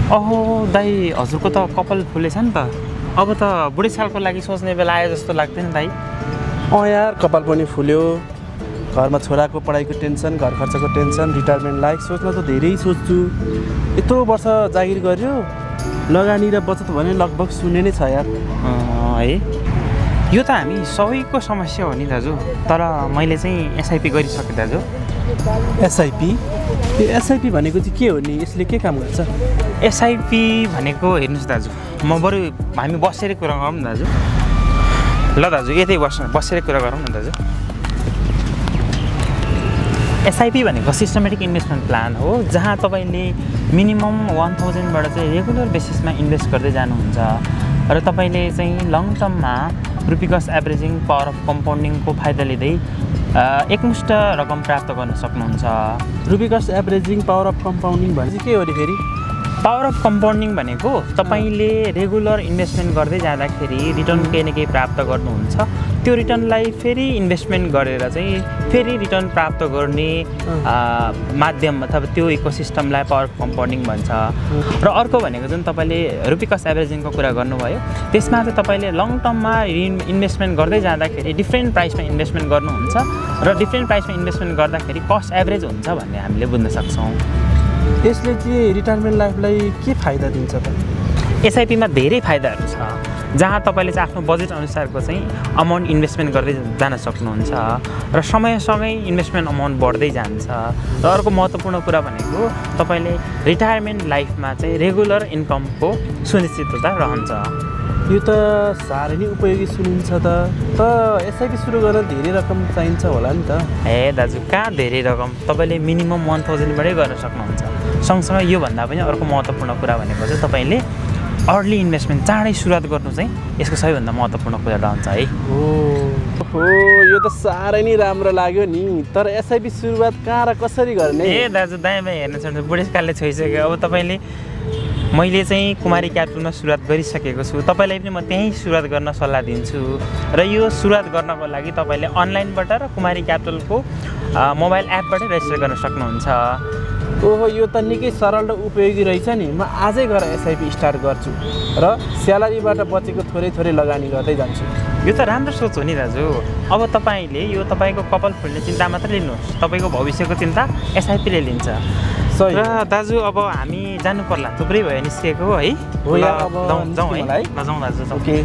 ओहो दाइ हजुरको त कपाल फुलेछ नि त अब त बुढेसकालको लागि सोच्ने बेला आयो जस्तो लाग्दैन दाइ यार कपाल पनि फुल्यो घरमा छोराको पढाइको टेन्सन घर खर्चको टेन्सन रिटायरमेन्ट लाइफ सोच्न त धेरै सोच्छु यत्रो वर्ष जागिर गर्यो लगानी र बचत भने लगभग शून्य नै छ यार है यो त हामी सबैको समस्या हो नि दाजु तर मैले चाहिँ एसआइपी गरिसकेँ दाजु एसआइपी यो एसआइपी भनेको चाहिँ के हो नि यसले के काम गर्छ एसआइपी भनेको हेर्नुहोस् दाजु म बरु हामी बसेर कुरा गरौँ न दाजु ल दाजु यतै बसेर कुरा गरौँ न दाजु एसआइपी भनेको सिस्टमेटिक इन्भेस्टमेन्ट प्लान हो जहाँ तपाईँले मिनिमम 1000 बाट चाहिँ रेगुलर बेसिसमा इन्भेस्ट गर्दै जानुहुन्छ र तपाईँले चाहिँ लङ टर्ममा रुपिकस एभरेजिङ पावर अफ कम्पाउन्डिङको फाइदा लिँदै एकमुष्ट रकम प्राप्त गर्न सक्नुहुन्छ रुपिकस एभरेजिङ पावर अफ कम्पाउन्डिङ भने चाहिँ के हो नि फेरि पावर अफ कम्पाउन्डिङ भनेको तपाईँले रेगुलर इन्भेस्टमेन्ट गर्दै जाँदाखेरि रिटर्न केही न केही प्राप्त गर्नुहुन्छ त्यो रिटर्नलाई फेरि इन्भेस्टमेन्ट गरेर चाहिँ फेरि रिटर्न प्राप्त गर्ने माध्यम अथवा त्यो इकोसिस्टमलाई पावर अफ कम्पाउन्डिङ भन्छ र अर्को भनेको जुन तपाईँले रुपिकस एभरेजिङको कुरा गर्नुभयो त्यसमा चाहिँ तपाईँले लङ टर्ममा इन्भेस्टमेन्ट गर्दै जाँदाखेरि डिफ्रेन्ट प्राइसमा इन्भेस्टमेन्ट गर्नुहुन्छ र डिफ्रेन्ट प्राइसमा इन्भेस्टमेन्ट गर्दाखेरि कस्ट एभरेज हुन्छ भन्ने हामीले बुझ्न सक्छौँ यसले चाहिँ रिटायरमेन्ट लाइफलाई के फाइदा दिन्छ त एसआइपीमा धेरै फाइदाहरू छ जहाँ तपाईँले चाहिँ आफ्नो बजेट अनुसारको चाहिँ अमाउन्ट इन्भेस्टमेन्ट गर्दै जान सक्नुहुन्छ र समयसँगै इन्भेस्टमेन्ट अमाउन्ट बढ्दै जान्छ र अर्को महत्त्वपूर्ण कुरा भनेको तपाईँले रिटायरमेन्ट लाइफमा चाहिँ रेगुलर इन्कमको सुनिश्चितता रहन्छ यो त साह्रै नै उपयोगी सुनिन्छ त एसआइपी सुरु गर्न धेरै रकम चाहिन्छ होला नि त दाजु कहाँ धेरै रकम तपाईँले मिनिमम 1000 बाटै गर्न सक्नुहुन्छ सँगसँगै योभन्दा पनि अर्को महत्त्वपूर्ण कुरा भनेको चाहिँ तपाईँले अर्ली इन्भेस्टमेन्ट चाँडै सुरुवात गर्नु चाहिँ यसको सबैभन्दा महत्त्वपूर्ण कुरा रहन्छ है हो यो त साह्रै नै राम्रो लाग्यो नि तर एसआइपी सुरुवात कहाँ र कसरी गर्ने दाजु दायाँ बायाँ हेर्न सक्नुहुन्छ बुढेसकालले छोइसक्यो अब तपाईँले मैले चाहिँ कुमारी क्यापिटलमा सुरुवात गरिसकेको छु तपाईँलाई पनि म त्यहीँ सुरुवात गर्न सल्लाह दिन्छु र यो सुरुवात गर्नको लागि तपाईँले अनलाइनबाट र कुमारी क्यापिटलको मोबाइल एपबाटै रेजिस्टर गर्न सक्नुहुन्छ ओहो यो त निकै सरल र उपयोगी रहेछ नि म आजै गएर एसआइपी स्टार्ट गर्छु र स्यालेरीबाट बचेको थोरै थोरै लगानी गर्दै जान्छु यो त राम्रो सोच हो नि दाजु अब तपाईँले यो तपाईँको कपाल फुल्ने चिन्ता मात्रै लिनुहोस् तपाईँको भविष्यको चिन्ता एसआइपीले लिन्छ र दाजु अब हामी जानु पर्ला थुप्रै भयो निस्किएको है जाउँ है ल जाउँ दाजु ओके